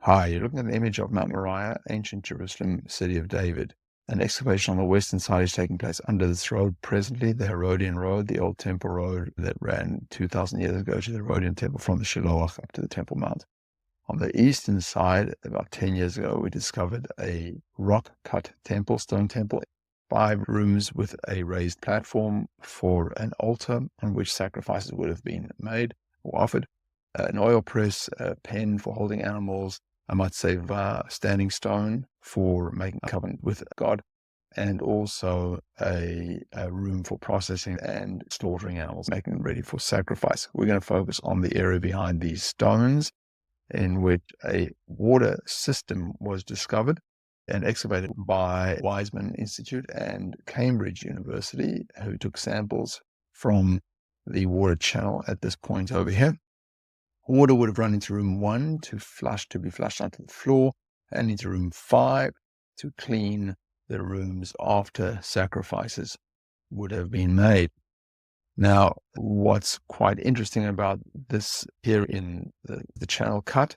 Hi, you're looking at an image of Mount Moriah, ancient Jerusalem, city of David. An excavation on the western side is taking place under this road presently, the Herodian Road, the old temple road that ran 2,000 years ago to the Herodian temple from the Shiloh up to the Temple Mount. On the eastern side, about 10 years ago, we discovered a rock-cut temple, stone temple, 5 rooms with a raised platform for an altar on which sacrifices would have been made or offered, an oil press, a pen for holding animals, a matzeva, standing stone for making a covenant with God, and also a room for processing and slaughtering animals, making them ready for sacrifice. We're going to focus on the area behind these stones, in which a water system was discovered and excavated by Wiseman Institute and Cambridge University, who took samples from the water channel at this point over here. Water would have run into room 1 to be flushed onto the floor, and into room 5 to clean the rooms after sacrifices would have been made. Now, what's quite interesting about this here in the channel cut,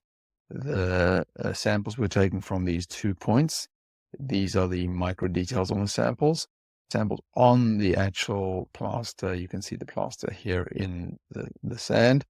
the samples were taken from these 2 points. These are the micro details on the samples. Samples on the actual plaster, you can see the plaster here in the sand.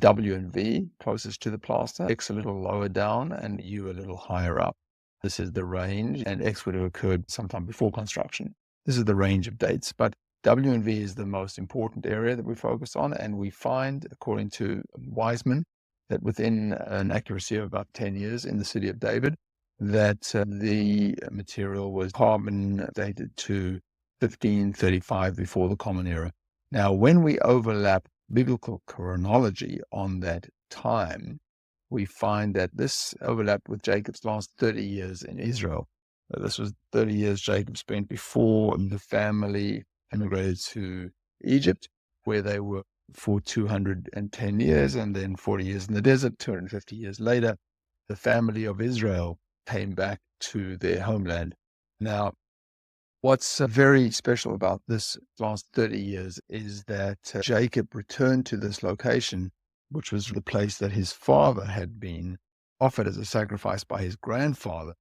W and V closest to the plaster, X a little lower down, and U a little higher up. This is the range, and X would have occurred sometime before construction. This is the range of dates, but W and V is the most important area that we focus on, and we find, according to Wiseman, that within an accuracy of about 10 years in the city of David, that the material was carbon dated to 1535 before the Common Era. Now, when we overlap biblical chronology on that time, we find that this overlapped with Jacob's last 30 years in Israel. This was 30 years Jacob spent before the family immigrated to Egypt, where they were for 210 years, and then 40 years in the desert. 250 years later, the family of Israel came back to their homeland. Now, what's very special about this last 30 years is that Jacob returned to this location, which was the place that his father had been offered as a sacrifice by his grandfather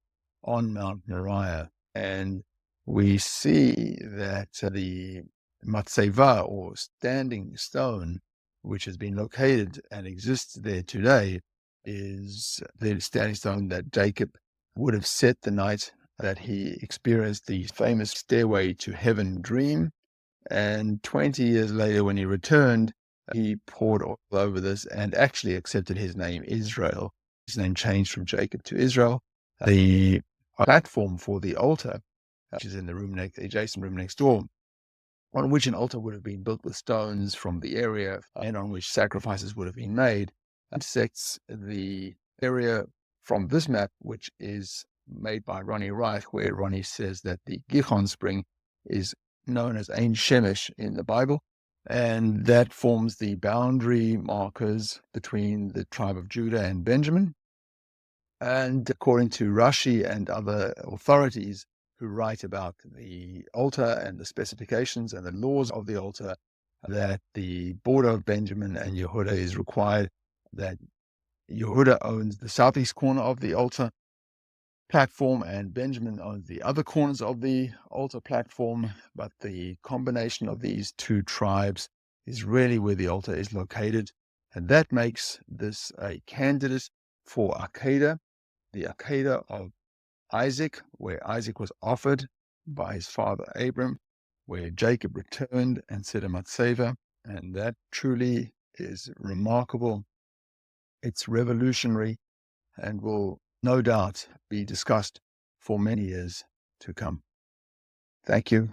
on Mount Moriah. And we see that the matzeva, or standing stone, which has been located and exists there today, is the standing stone that Jacob would have set the night that he experienced the famous stairway to heaven dream. And 20 years later, when he returned, he poured oil over this and actually accepted his name, Israel. His name changed from Jacob to Israel. The platform for the altar, which is in the adjacent room next door, on which an altar would have been built with stones from the area and on which sacrifices would have been made, intersects the area from this map, which is made by Ronnie Reich, where Ronnie says that the Gihon spring is known as Ein Shemesh in the Bible, and that forms the boundary markers between the tribe of Judah and Benjamin. And according to Rashi and other authorities who write about the altar and the specifications and the laws of the altar, that the border of Benjamin and Yehuda is required, that Yehuda owns the southeast corner of the altar platform and Benjamin owns the other corners of the altar platform, but the combination of these 2 tribes is really where the altar is located, and that makes this a candidate for Arcata, the Arcata of Isaac, where Isaac was offered by his father Abram, where Jacob returned and set a matzeva, and that truly is remarkable. It's revolutionary and will no doubt be discussed for many years to come. Thank you.